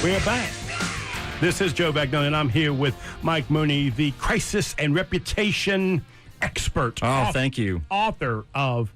We're back. This is Joe Vagnone, and I'm here with Mike Mooney, the crisis and reputation expert. Thank you. Author of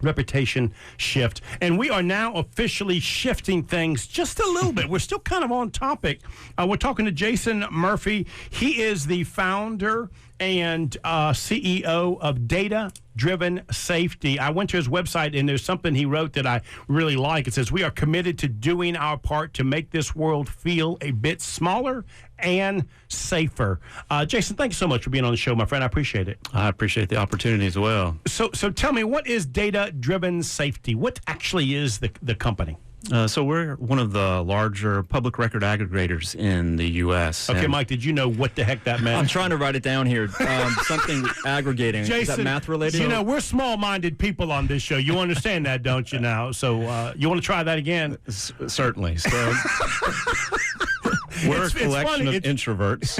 Reputation Shift. And we are now officially shifting things just a little bit. We're still kind of on topic. We're talking to Jason Murphy. He is the founder and CEO of Data Driven Safety. I went to his website, and there's something he wrote that I really like. It says, "We are committed to doing our part to make this world feel a bit smaller and safer." Jason, thank you so much for being on the show, my friend. I appreciate it. I appreciate the opportunity as well. So tell me, what is Data Driven Safety? What actually is the company? So we're one of the larger public record aggregators in the U.S. Okay, Mike, did you know what the heck that meant? I'm trying to write it down here. Something aggregating. Jason, is that math related? You know, we're small-minded people on this show. You understand that, don't you now? So you want to try that again? Certainly. So we're a collection of introverts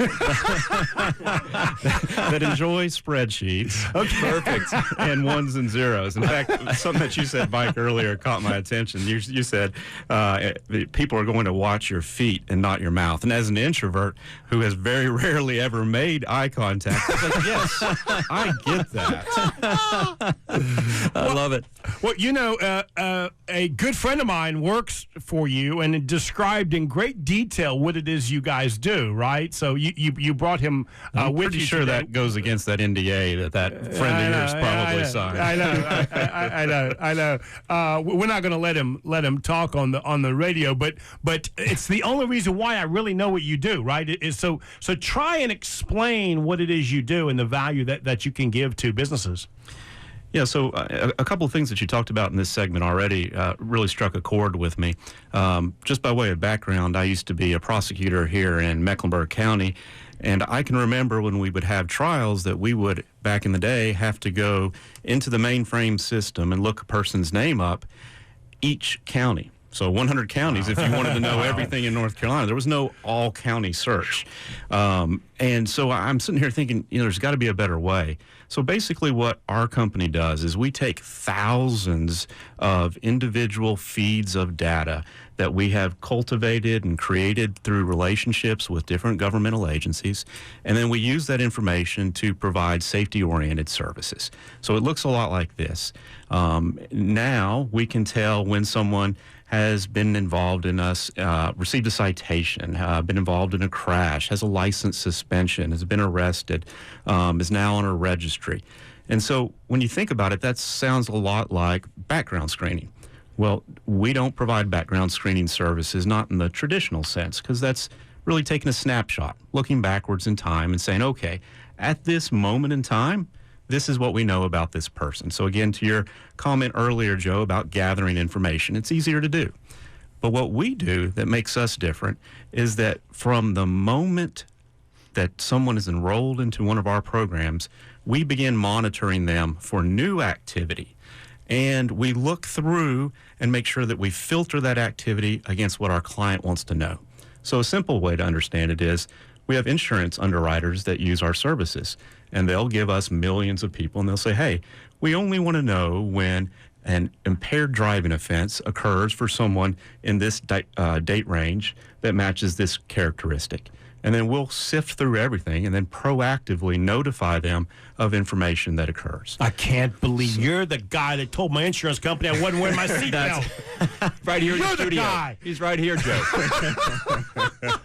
that enjoy spreadsheets. Okay. Perfect. And ones and zeros. In fact, something that you said, Mike, earlier caught my attention. You said people are going to watch your feet and not your mouth. And as an introvert who has very rarely ever made eye contact, I was like, yes, I get that. I love it. Well, you know, a good friend of mine works for you and described in great detail what it is you guys do, right? So you brought him I'm with pretty you sure today. That goes against that NDA that friend of yours probably signed. I know. We're not going to let him talk on the radio, but it's the only reason why I really know what you do, right? So try and explain what it is you do and the value that you can give to businesses. Yeah, so a couple of things that you talked about in this segment already really struck a chord with me. Just by way of background, I used to be a prosecutor here in Mecklenburg County, and I can remember when we would have trials that we would, back in the day, have to go into the mainframe system and look a person's name up each county. So 100 counties, if you wanted to know everything in North Carolina. There was no all-county search. And so I'm sitting here thinking, there's got to be a better way. So basically what our company does is we take thousands of individual feeds of data that we have cultivated and created through relationships with different governmental agencies, and then we use that information to provide safety-oriented services. So it looks a lot like this. Now we can tell when someone has been involved in received a citation, been involved in a crash, has a license suspension, has been arrested, is now on a registry. And so when you think about it, that sounds a lot like background screening. Well, we don't provide background screening services, not in the traditional sense, because that's really taking a snapshot, looking backwards in time and saying, okay, at this moment in time, this is what we know about this person. So again, to your comment earlier, Joe, about gathering information, it's easier to do. But what we do that makes us different is that from the moment that someone is enrolled into one of our programs, we begin monitoring them for new activity. And we look through and make sure that we filter that activity against what our client wants to know. So a simple way to understand it is we have insurance underwriters that use our services, and they'll give us millions of people, and they'll say, hey, we only want to know when an impaired driving offense occurs for someone in this date range that matches this characteristic. And then we'll sift through everything and then proactively notify them of information that occurs. I can't believe you're the guy that told my insurance company I wasn't wearing my seatbelt. Right here in the You're the studio. guy. He's right here, Joe.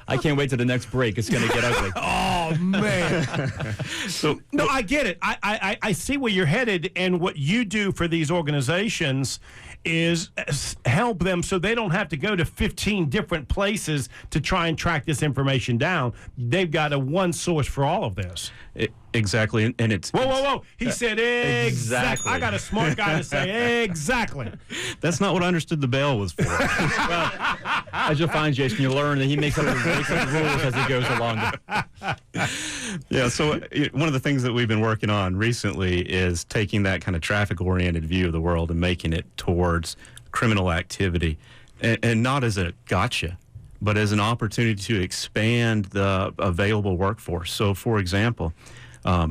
I can't wait till the next break. It's going to get ugly. Oh, man. No, I get it. I see where you're headed, and what you do for these organizations is help them so they don't have to go to 15 different places to try and track this information down. They've got a one source for all of this. Exactly, and it's... Whoa. He said exactly. I got a smart guy to say exactly. That's not what I understood the bell was for. Well, as you'll find, Jason, you'll learn that he makes up the rules as he goes along. Yeah, so one of the things that we've been working on recently is taking that kind of traffic-oriented view of the world and making it towards criminal activity, and not as a gotcha, but as an opportunity to expand the available workforce. So, for example,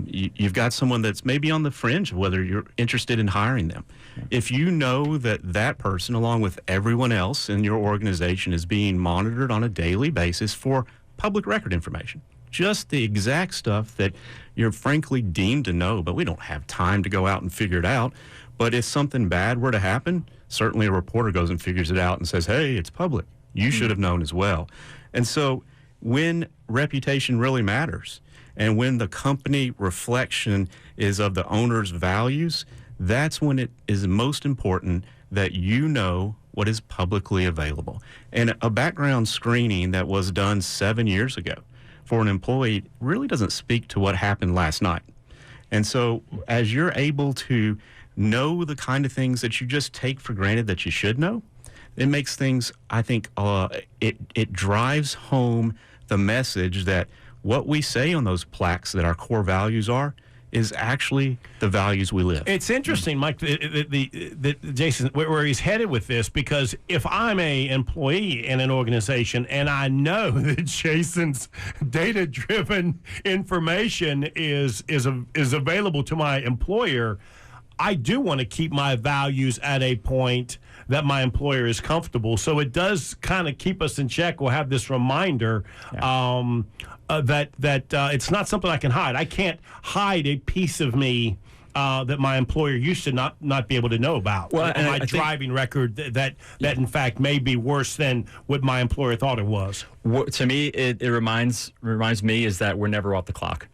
You've got someone that's maybe on the fringe of whether you're interested in hiring them. If you know that that person, along with everyone else in your organization, is being monitored on a daily basis for public record information, just the exact stuff that you're frankly deemed to know, but we don't have time to go out and figure it out. But if something bad were to happen, certainly a reporter goes and figures it out and says, hey, it's public. You should have known as well. And so when reputation really matters, and when the company reflection is of the owner's values, that's when it is most important that you know what is publicly available. And a background screening that was done 7 years ago for an employee really doesn't speak to what happened last night. And so as you're able to know the kind of things that you just take for granted that you should know, it makes things, I think, it drives home the message that what we say on those plaques that our core values are is actually the values we live. It's interesting, Mike, Jason, where he's headed with this, because if I'm a employee in an organization and I know that Jason's data-driven information is available to my employer, I do want to keep my values at a point that my employer is comfortable. So it does kind of keep us in check. We'll have this reminder that it's not something I can hide. I can't hide a piece of me that my employer used to not be able to know about. Well, and my driving record that in fact may be worse than what my employer thought it was. To me, it reminds me is that we're never off the clock.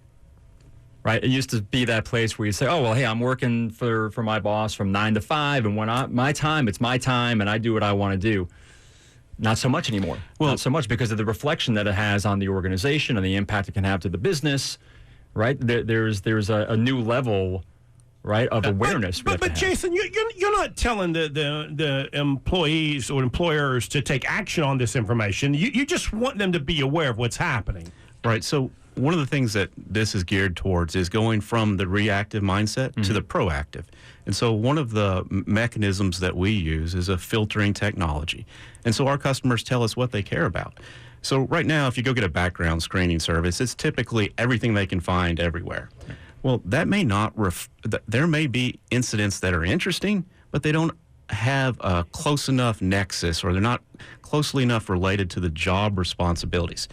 Right? It used to be that place where you say, oh, well, hey, I'm working for my boss from 9 to 5, and when my time, it's my time, and I do what I want to do. Not so much anymore. Well, not so much because of the reflection that it has on the organization and the impact it can have to the business, right? There's a new level, right, of awareness. But Jason, you're not telling the employees or employers to take action on this information. You just want them to be aware of what's happening. Right. So one of the things that this is geared towards is going from the reactive mindset to the proactive. And so one of the mechanisms that we use is a filtering technology. And so our customers tell us what they care about. So right now, if you go get a background screening service, it's typically everything they can find everywhere. Well, that may not, there may be incidents that are interesting, but they don't have a close enough nexus, or they're not closely enough related to the job responsibilities.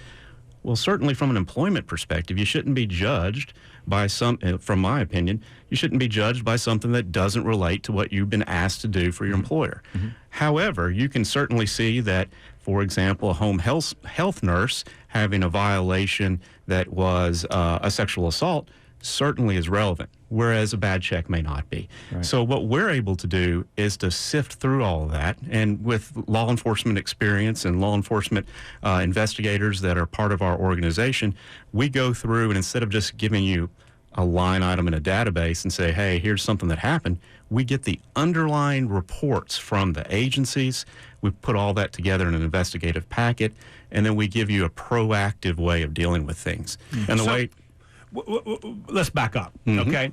Well, certainly from an employment perspective, you shouldn't be judged by from my opinion, you shouldn't be judged by something that doesn't relate to what you've been asked to do for your employer. However, you can certainly see that, for example, a home health nurse having a violation that was a sexual assault certainly is relevant, whereas a bad check may not be. Right. So what we're able to do is to sift through all of that, and with law enforcement experience and law enforcement investigators that are part of our organization, we go through, and instead of just giving you a line item in a database and say, hey, here's something that happened, we get the underlying reports from the agencies. We put all that together in an investigative packet, and then we give you a proactive way of dealing with things. And the way... Let's back up, okay?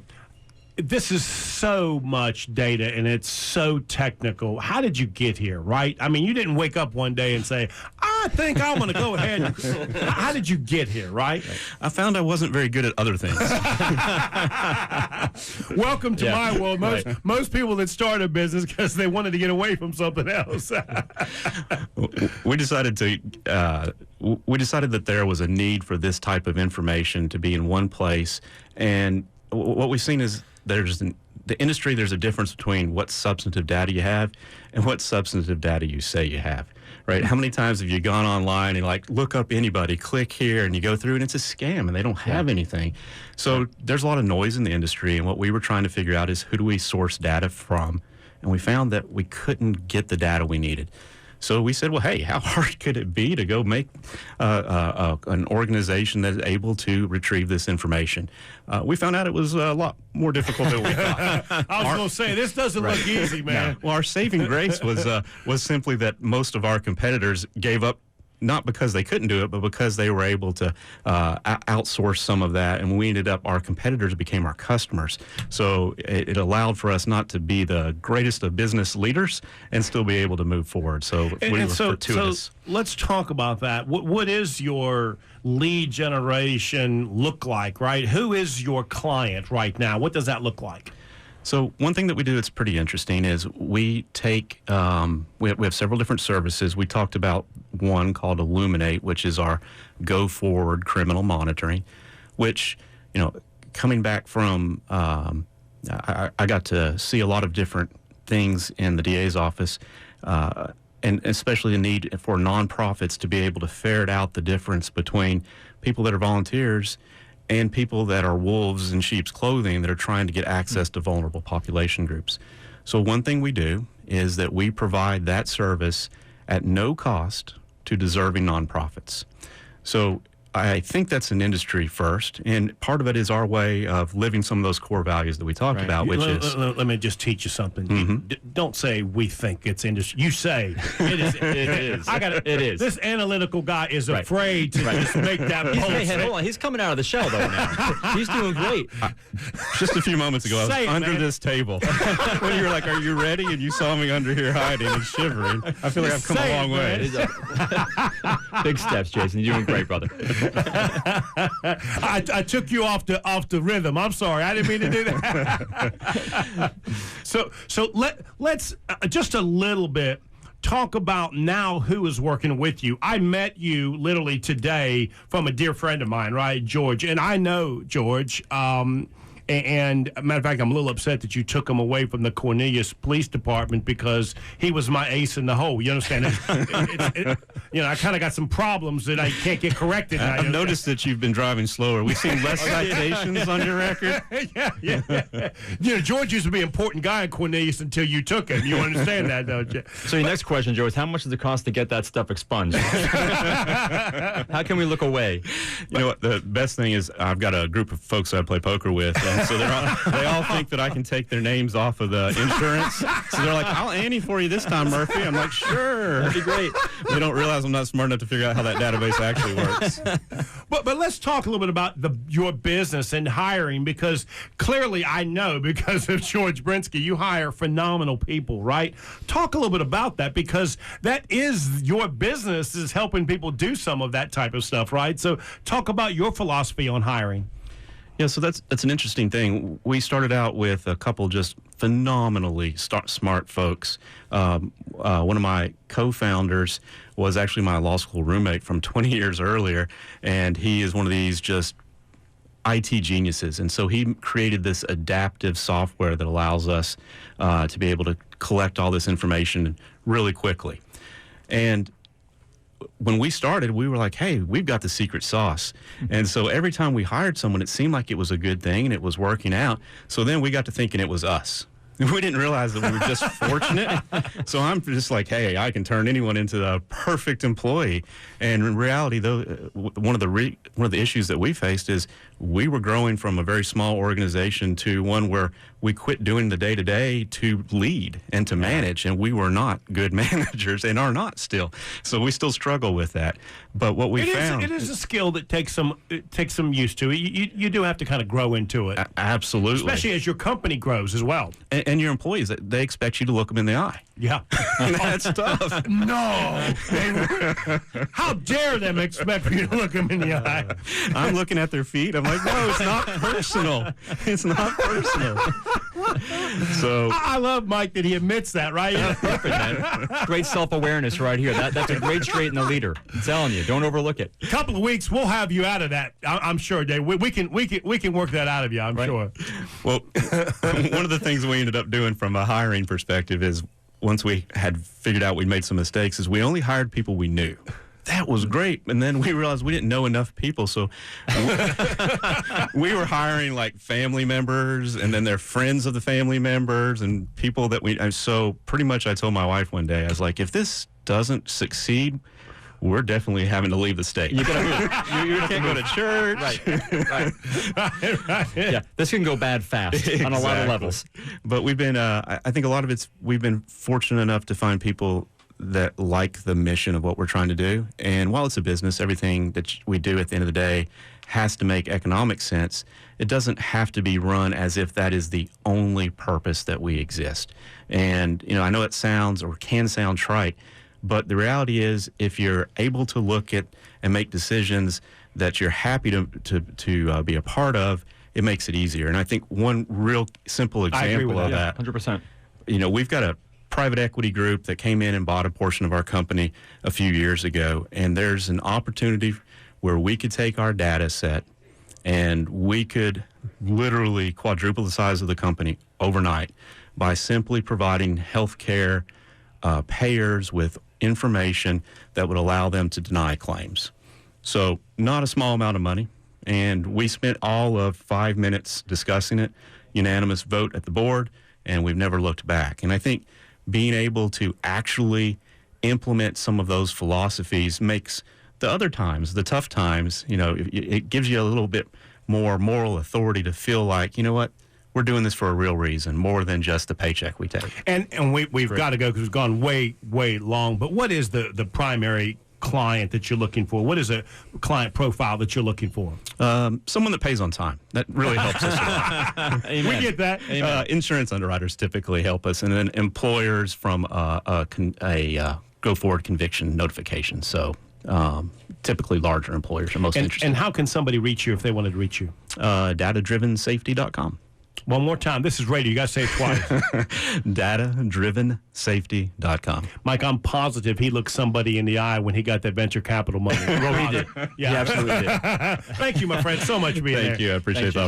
This is so much data, and it's so technical. How did you get here, right? I mean, you didn't wake up one day and say, I think I'm going to go ahead and... How did you get here, right? I found I wasn't very good at other things. Welcome to my world. Most people that start a business because they wanted to get away from something else. We decided that there was a need for this type of information to be in one place, and what we've seen is the industry, there's a difference between what substantive data you have and what substantive data you say you have, right? How many times have you gone online and look up anybody, click here, and you go through and it's a scam and they don't have anything. So there's a lot of noise in the industry, and what we were trying to figure out is who do we source data from? And we found that we couldn't get the data we needed. So we said, well, hey, how hard could it be to go make an organization that is able to retrieve this information? We found out it was a lot more difficult than we thought. I was going to say, this doesn't look easy, man. Well, our saving grace was simply that most of our competitors gave up not because they couldn't do it, but because they were able to outsource some of that. And we ended up, our competitors became our customers. So it allowed for us not to be the greatest of business leaders and still be able to move forward. So we were fortuitous. So let's talk about that. What is your lead generation look like, right? Who is your client right now? What does that look like? So one thing that we do that's pretty interesting is we take, we have several different services. We talked about one called Illuminate, which is our go-forward criminal monitoring, which, you know, coming back from, I got to see a lot of different things in the DA's office, and especially the need for nonprofits to be able to ferret out the difference between people that are volunteers and people that are wolves in sheep's clothing that are trying to get access to vulnerable population groups. So one thing we do is that we provide that service at no cost to deserving nonprofits. So I think that's an industry first, and part of it is our way of living some of those core values that we talked about, which is... Let me just teach you something. Mm-hmm. Don't say we think it's industry. You say it is. It is. It is. This analytical guy is afraid to just make that post. Hold on. He's coming out of the shell, though, now. He's doing great. Just a few moments ago, I was under this table. When you were like, are you ready? And you saw me under here hiding and shivering. I feel like I've come a long way. Big steps, Jason. You're doing great, brother. I took you off the rhythm. I'm sorry. I didn't mean to do that. So let's just a little bit talk about now who is working with you. I met you literally today from a dear friend of mine, right, George? And I know George. And matter of fact, I'm a little upset that you took him away from the Cornelius Police Department because he was my ace in the hole. You understand? You know, I kind of got some problems that I can't get corrected. I've noticed that you've been driving slower. We've seen less citations on your record. Yeah. You know, George used to be an important guy in Cornelius until you took him. You understand that, don't you? So your next question, Joe, is how much does it cost to get that stuff expunged? How can we look away? You know what? The best thing is I've got a group of folks I play poker with. And so they all think that I can take their names off of the insurance. So they're like, I'll ante for you this time, Murphy. I'm like, sure. That'd be great. They don't realize I'm not smart enough to figure out how that database actually works. But let's talk a little bit about your business and hiring, because clearly I know because of George Brinsky, you hire phenomenal people, right? Talk a little bit about that, because that is your business, is helping people do some of that type of stuff, right? So talk about your philosophy on hiring. Yeah, so that's an interesting thing. We started out with a couple just phenomenally smart folks. One of my co-founders was actually my law school roommate from 20 years earlier, and he is one of these just IT geniuses. And so he created this adaptive software that allows us to be able to collect all this information really quickly. And when we started, we were like, hey, we've got the secret sauce. And so every time we hired someone, it seemed like it was a good thing and it was working out. So then we got to thinking it was us. We didn't realize that we were just fortunate. So I'm just like, hey, I can turn anyone into a perfect employee. And in reality, though, one of the issues that we faced is we were growing from a very small organization to one where we quit doing the day-to-day to lead and to manage, and we were not good managers and are not still. So we still struggle with that. But what we found... It is a skill that takes some use to it. You do have to kind of grow into it. Absolutely. Especially as your company grows as well. And your employees, they expect you to look them in the eye. Yeah. And that's tough. No. How dare them expect you to look them in the eye? I'm looking at their feet. I'm like, no, it's not personal. It's not personal. So I love Mike that he admits that, right? Perfect, man. Great self-awareness right here. That's a great trait in the leader. I'm telling you, don't overlook it. A couple of weeks, we'll have you out of that. I'm sure, Dave. We can work that out of you. I'm sure. Well, one of the things we ended up doing from a hiring perspective is once we had figured out we made some mistakes, is we only hired people we knew. That was great. And then we realized we didn't know enough people. So we were hiring like family members and then their friends of the family members and people that so pretty much I told my wife one day, I was like, if this doesn't succeed, we're definitely having to leave the state. You can't go to church. Right. Yeah, this can go bad fast on a lot of levels. But we've been, I think a lot of we've been fortunate enough to find people that like the mission of what we're trying to do. And while it's a business, everything that we do at the end of the day has to make economic sense. It doesn't have to be run as if that is the only purpose that we exist. And, I know it sounds or can sound trite, but the reality is if you're able to look at and make decisions that you're happy to be a part of, it makes it easier. And I think one real simple example of that, 100%. We've got a private equity group that came in and bought a portion of our company a few years ago, and there's an opportunity where we could take our data set and we could literally quadruple the size of the company overnight by simply providing healthcare payers with information that would allow them to deny claims. So not a small amount of money, and we spent all of 5 minutes discussing it, unanimous vote at the board, and we've never looked back. And I think being able to actually implement some of those philosophies makes the other times, the tough times, it gives you a little bit more moral authority to feel like, what, we're doing this for a real reason, more than just the paycheck we take. And we've got to go because we've gone way, way long. But what is the primary client that you're looking for? What is a client profile that you're looking for? Someone that pays on time. That really helps us a lot. We get that. Insurance underwriters typically help us, and then employers from a go-forward conviction notification. So typically larger employers are most interested. And how can somebody reach you if they wanted to reach you? Datadrivensafety.com. One more time. This is radio. You got to say it twice. Datadrivensafety.com. Mike, I'm positive he looked somebody in the eye when he got that venture capital money. He did. Yeah. He absolutely did. Thank you, my friend, so much for being there. Thank you. I appreciate that.